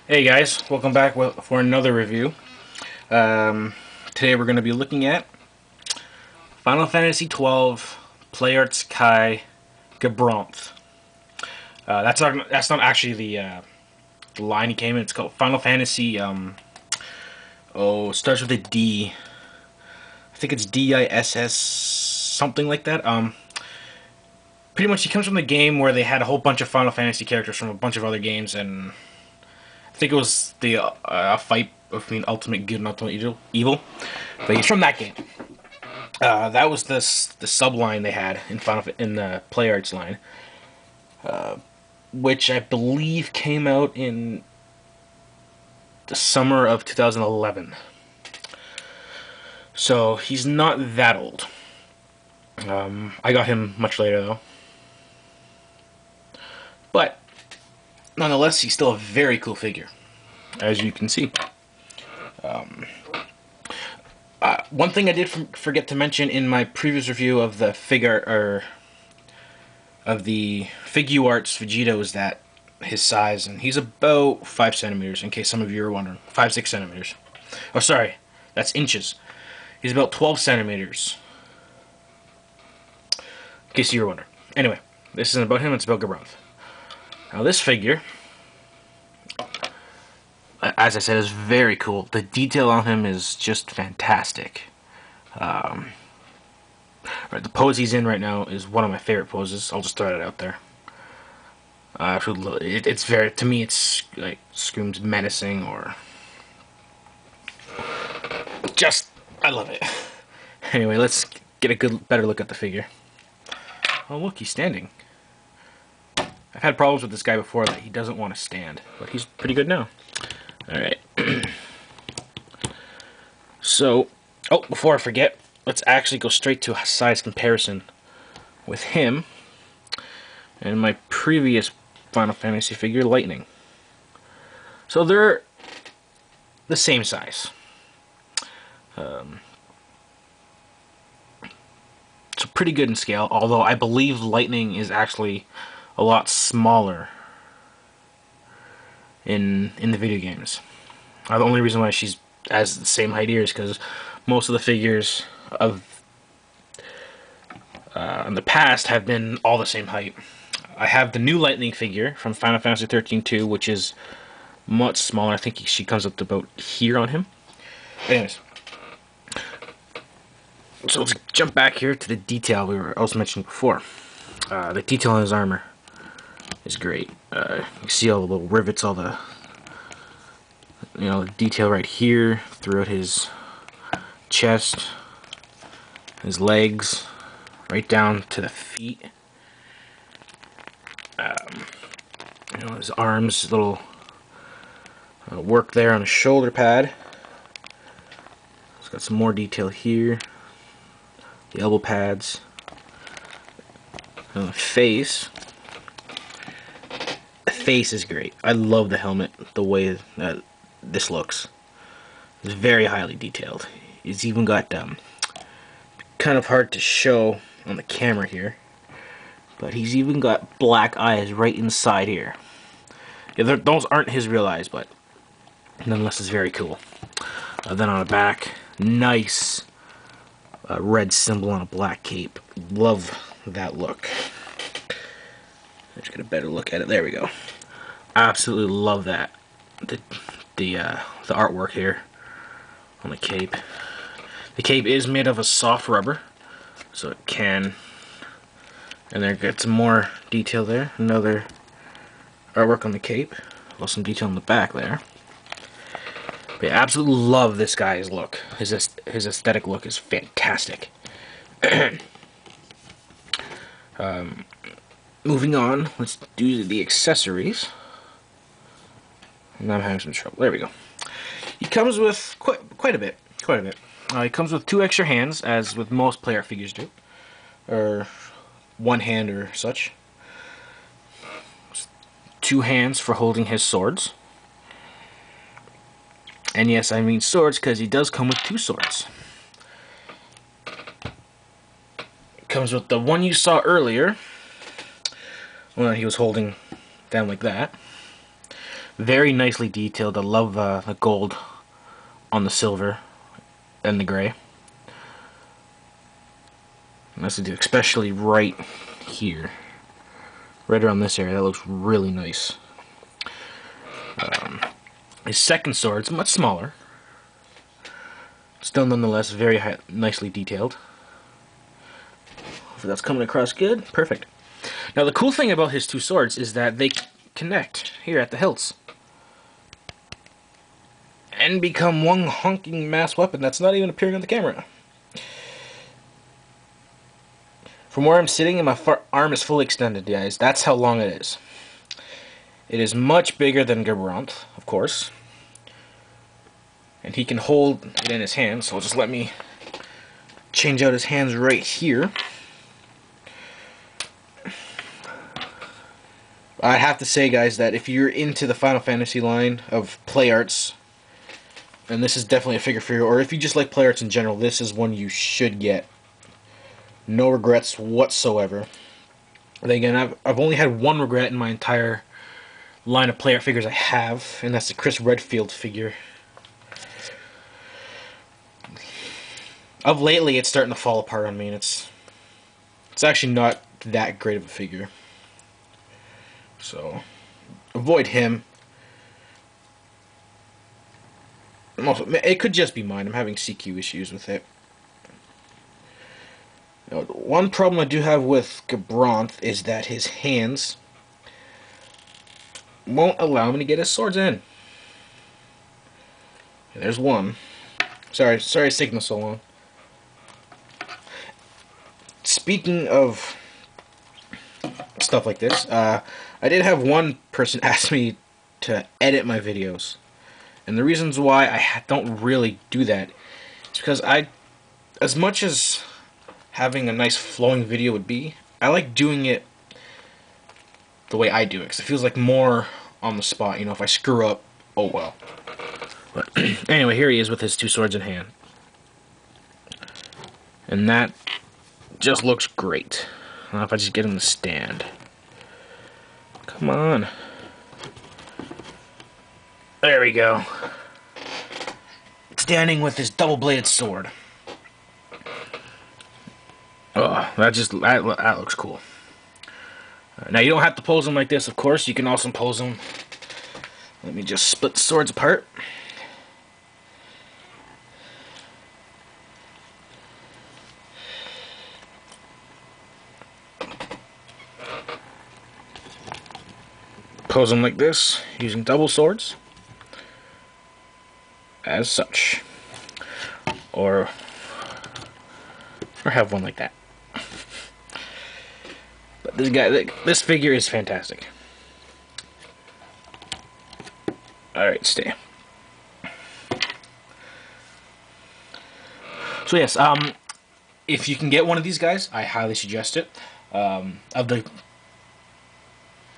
Hey guys, welcome back for another review. Today we're going to be looking at Final Fantasy XII Playarts Kai Gabranth. That's not actually the line he came in. It's called Final Fantasy. It starts with a D. I think it's DISS, something like that. Pretty much he comes from the game where they had a whole bunch of Final Fantasy characters from a bunch of other games, and I think it was the fight between Ultimate Good and Ultimate Evil. But he's from that game. That was the subline they had in the Play Arts line, which I believe came out in the summer of 2011. So he's not that old. I got him much later though, but nonetheless, he's still a very cool figure, as you can see. One thing I did forget to mention in my previous review of the Figuarts Vegeta was that his size, and he's about 5 centimeters. In case some of you are wondering, 5-6 centimeters. Oh, sorry, that's inches. He's about 12 centimeters. In case you were wondering. Anyway, this isn't about him. It's about Gabranth. Now, this figure, as I said, is very cool. The detail on him is just fantastic. Right, the pose he's in right now is one of my favorite poses. I'll just throw it out there. It's very, to me, it's like screams menacing, or just, I love it. Anyway, let's get a better look at the figure. Oh, look, he's standing. I've had problems with this guy before that he doesn't want to stand, but he's pretty good now. Alright. So, before I forget, let's actually go straight to a size comparison with him and my previous Final Fantasy figure, Lightning. So they're the same size. So pretty good in scale, although I believe Lightning is actually a lot smaller in the video games. The only reason why she's as the same height here is because most of the figures of in the past have been all the same height. I have the new Lightning figure from Final Fantasy 13-2, which is much smaller. I think she comes up to about here on him. Anyways, so let's jump back here to the detail I was mentioning before. The detail on his armor is great. You see all the little rivets, all the the detail right here throughout his chest, his legs, right down to the feet. His arms, little work there on his shoulder pad. It's got some more detail here. The elbow pads. And the face. The face is great. I love the helmet, the way that this looks. It's very highly detailed. It's even got kind of hard to show on the camera here, but he's even got black eyes right inside here. Yeah, those aren't his real eyes, but nonetheless, it's very cool. Then on the back, nice red symbol on a black cape. Love that look. Let's get a better look at it. There we go. Absolutely love that. The artwork here on the cape. The cape is made of a soft rubber, so it can. And there gets some more detail there. Another artwork on the cape. Well, some detail on the back there. But I absolutely love this guy's look. His aesthetic look is fantastic. Moving on, let's do the accessories. And I'm having some trouble. There we go. He comes with quite a bit. He comes with 2 extra hands, as with most player figures do, or one hand or such. 2 hands for holding his swords. And yes, I mean swords, because he does come with 2 swords. It comes with the one you saw earlier, when he was holding down like that. Very nicely detailed. I love the gold on the silver and the gray. Nicely detailed, especially right here. Right around this area. That looks really nice. His second sword is much smaller. Still nonetheless very nicely detailed. If that's coming across good, perfect. Now the cool thing about his two swords is that they connect here at the hilts and become one honking mass weapon that's not even appearing on the camera. From where I'm sitting, and my arm is fully extended, guys. That's how long it is. It is much bigger than Gabranth, of course. And he can hold it in his hand, so just let me change out his hands right here. I have to say, guys, that if you're into the Final Fantasy line of play arts, and this is definitely a figure for you, or if you just like play arts in general, this is one you should get. No regrets whatsoever. And again, I've only had one regret in my entire line of play art figures I have, and that's the Chris Redfield figure. Of lately, it's starting to fall apart on me, and it's actually not that great of a figure. So, avoid him. Also, it could just be mine. I'm having CQ issues with it. Now, one problem I do have with Gabranth is that his hands won't allow me to get his swords in. Okay, there's one. Sorry it's taking so long. Speaking of stuff like this, I did have one person ask me to edit my videos. And the reasons why I don't really do that is because as much as having a nice flowing video would be, I like doing it the way I do it, because it feels like more on the spot. You know, if I screw up, oh well. But anyway, here he is with his two swords in hand. And that just looks great. I don't know if I just get him to stand. Come on. There we go. Standing with his double-bladed sword. Oh, that looks cool. Now you don't have to pose them like this, of course. You can also pose them. Let me just split the swords apart. Pose them like this, using double swords, as such, or have one like that. But this figure is fantastic. All right, stay. So yes, if you can get one of these guys, I highly suggest it.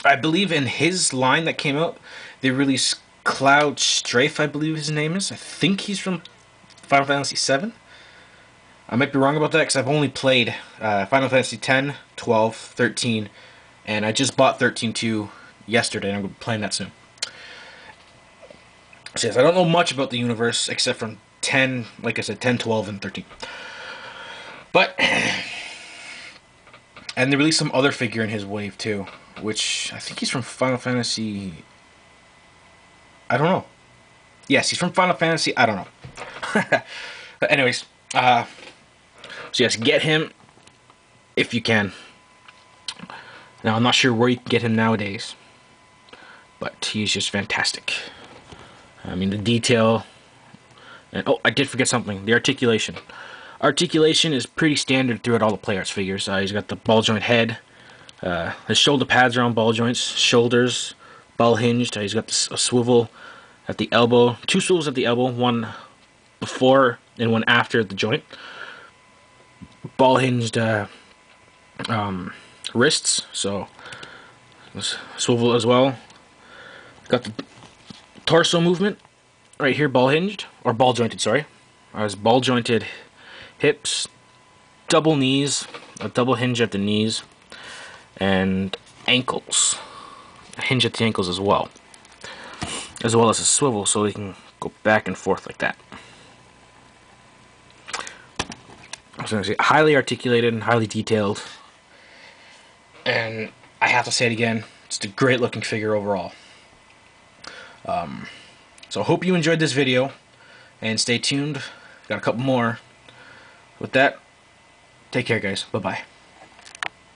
I believe in his line that came out, they released Cloud Strafe, I believe his name is. I think he's from Final Fantasy VII. I might be wrong about that because I've only played Final Fantasy X, 12, 13, and I just bought 13-2 yesterday, and I'm going to be playing that soon. So yes, I don't know much about the universe except from 10, like I said, 10, 12, and 13. But, and they released some other figure in his wave too, which I think he's from Final Fantasy. I don't know. Yes, he's from Final Fantasy. I don't know. But anyways, so yes, get him if you can. Now I'm not sure where you can get him nowadays, but he's just fantastic. I mean, the detail, and oh, I did forget something. The articulation. Articulation is pretty standard throughout all the play arts figures. He's got the ball joint head. His shoulder pads are on ball joints. Shoulders, ball hinged. He's got a swivel at the elbow. Two swivels at the elbow. One before and one after the joint. Ball hinged wrists. So swivel as well. Got the torso movement right here, ball hinged or ball jointed. Sorry, his ball jointed hips, double knees, a double hinge at the knees, and ankles, a hinge at the ankles as well. as well as a swivel so we can go back and forth like that. So highly articulated and highly detailed, and I have to say it again, it's a great looking figure overall. So I hope you enjoyed this video, and stay tuned, got a couple more. With that, take care guys, bye bye.